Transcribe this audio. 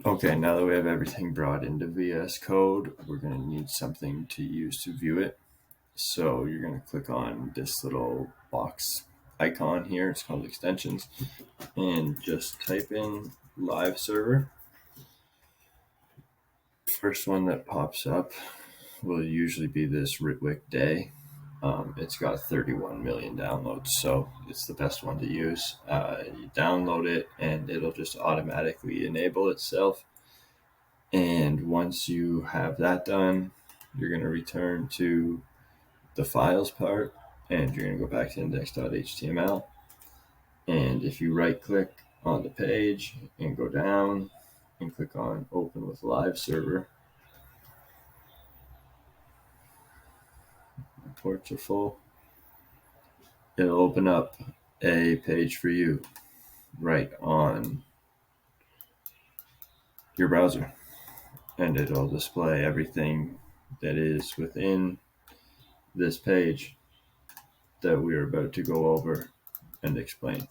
Okay, now that we have everything brought into VS Code, we're going to need something to use to view it. So you're going to click on this little box icon here. It's called extensions. And just type in live server. First one that pops up will usually be this Ritwick Day. It's got 31 million downloads, so it's the best one to use. You download it and it'll just automatically enable itself. And once you have that done, you're going to return to the files part and you're going to go back to index.html. And if you right click on the page and go down and click on open with live server, ports are full. It'll open up a page for you right on your browser, and it'll display everything that is within this page that we're about to go over and explain.